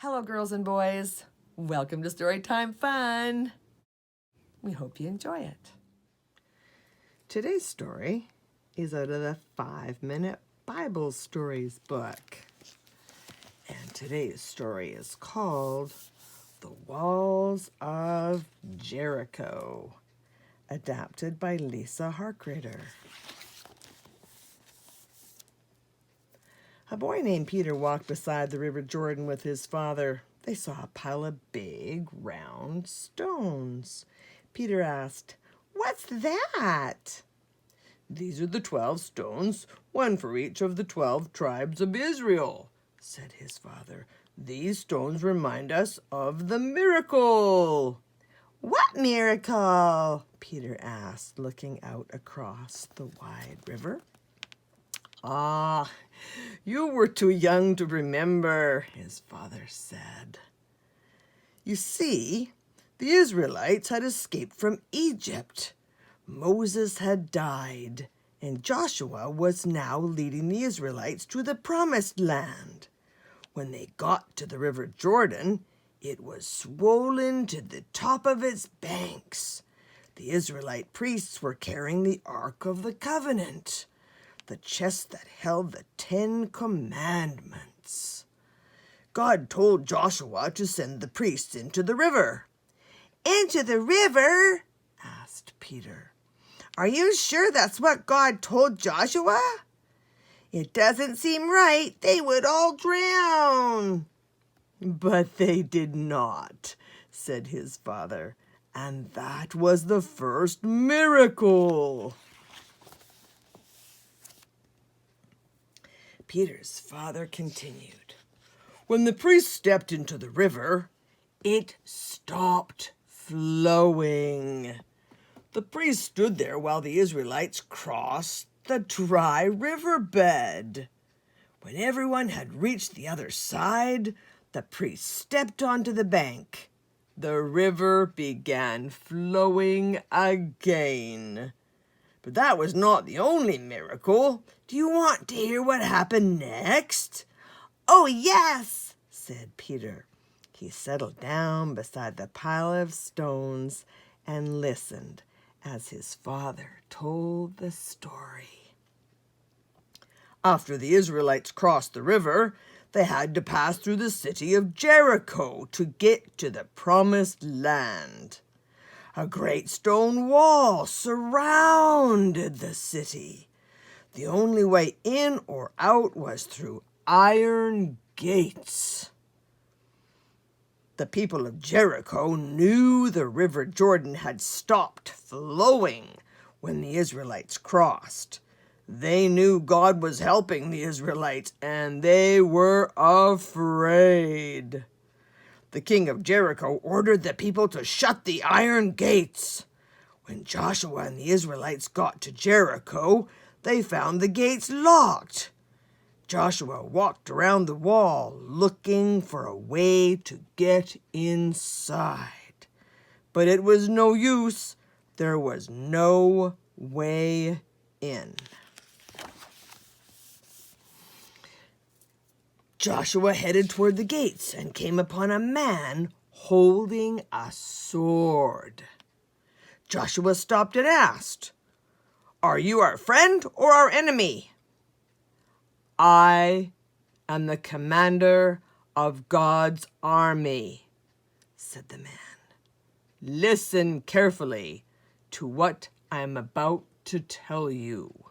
Hello, girls and boys. Welcome to Storytime Fun. We hope you enjoy it. Today's story is out of the 5-Minute Bible Stories book. And today's story is called The Walls of Jericho, adapted by Lisa Harkrider. A boy named Peter walked beside the River Jordan with his father. They saw a pile of big, round stones. Peter asked, "What's that?" "These are the 12 stones, one for each of the 12 tribes of Israel," said his father. "These stones remind us of the miracle." "What miracle?" Peter asked, looking out across the wide river. "Ah, you were too young to remember," his father said. "You see, the Israelites had escaped from Egypt. Moses had died, and Joshua was now leading the Israelites to the Promised Land. When they got to the River Jordan, it was swollen to the top of its banks. The Israelite priests were carrying the Ark of the Covenant, the chest that held the 10 Commandments. God told Joshua to send the priests into the river." "Into the river?" asked Peter. "Are you sure that's what God told Joshua? It doesn't seem right. They would all drown." "But they did not," said his father, "and that was the first miracle." Peter's father continued. "When the priest stepped into the river, it stopped flowing. The priest stood there while the Israelites crossed the dry riverbed. When everyone had reached the other side, the priest stepped onto the bank. The river began flowing again. But that was not the only miracle. Do you want to hear what happened next?" "Oh, yes," said Peter. He settled down beside the pile of stones and listened as his father told the story. After the Israelites crossed the river, they had to pass through the city of Jericho to get to the Promised Land. A great stone wall surrounded the city. The only way in or out was through iron gates. The people of Jericho knew the River Jordan had stopped flowing when the Israelites crossed. They knew God was helping the Israelites, and they were afraid. The king of Jericho ordered the people to shut the iron gates. When Joshua and the Israelites got to Jericho, they found the gates locked. Joshua walked around the wall looking for a way to get inside. But it was no use. There was no way in. Joshua headed toward the gates and came upon a man holding a sword. Joshua stopped and asked, "Are you our friend or our enemy?" "I am the commander of God's army," said the man. "Listen carefully to what I am about to tell you."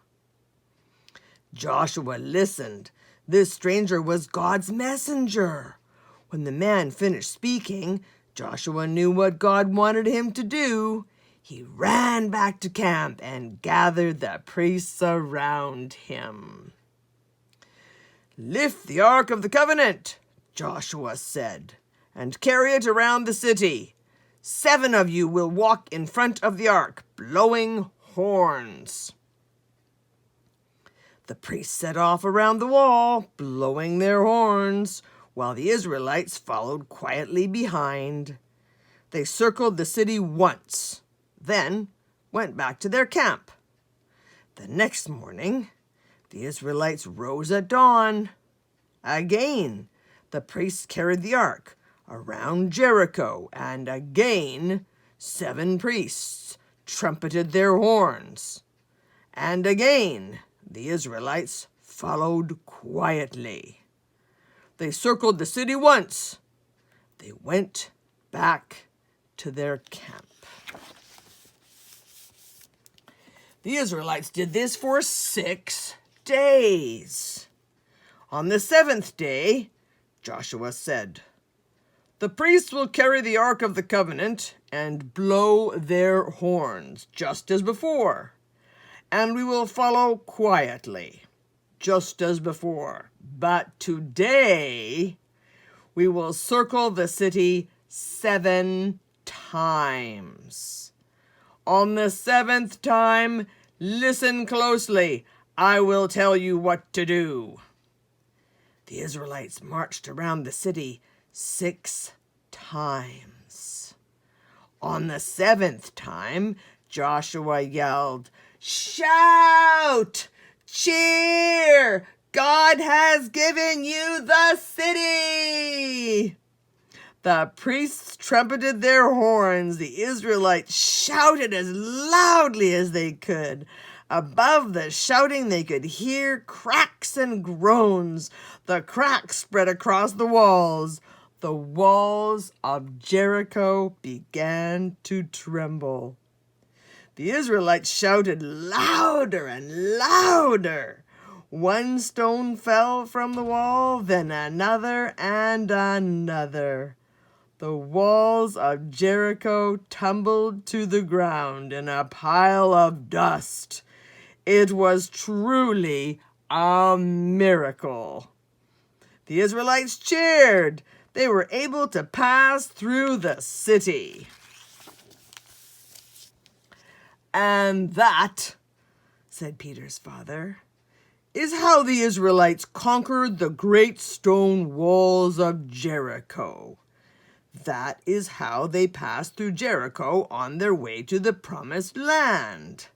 Joshua listened. This stranger was God's messenger. When the man finished speaking, Joshua knew what God wanted him to do. He ran back to camp and gathered the priests around him. "Lift the Ark of the Covenant," Joshua said, "and carry it around the city. 7 of you will walk in front of the ark, blowing horns." The priests set off around the wall, blowing their horns, while the Israelites followed quietly behind. They circled the city once, then went back to their camp. The next morning, the Israelites rose at dawn. Again, The priests carried the ark around Jericho, and again 7 priests trumpeted their horns. And again the Israelites followed quietly. They circled the city once. They went back to their camp. The Israelites did this for 6 days. On the 7th day, Joshua said, "The priests will carry the Ark of the Covenant and blow their horns, just as before, and we will follow quietly, just as before. But today, we will circle the city 7 times. On the 7th time, listen closely. I will tell you what to do." The Israelites marched around the city 6 times. On the 7th time, Joshua yelled, "Shout! Cheer! God has given you the city!" The priests trumpeted their horns. The Israelites shouted as loudly as they could. Above the shouting, they could hear cracks and groans. The cracks spread across the walls. The walls of Jericho began to tremble. The Israelites shouted louder and louder. One stone fell from the wall, then another and another. The walls of Jericho tumbled to the ground in a pile of dust. It was truly a miracle. The Israelites cheered. They were able to pass through the city. "And that," said Peter's father, "is how the Israelites conquered the great stone walls of Jericho. That is how they passed through Jericho on their way to the promised land."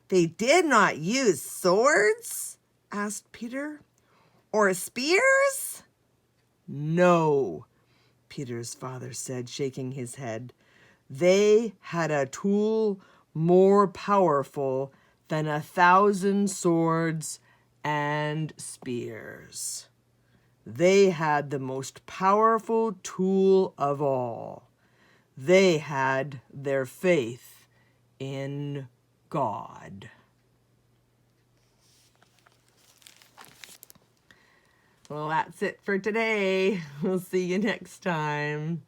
"They did not use swords?" asked Peter. "Or spears?" "No," Peter's father said, shaking his head. "They had a tool more powerful than 1,000 swords and spears. They had the most powerful tool of all. They had their faith in God." Well, that's it for today. We'll see you next time.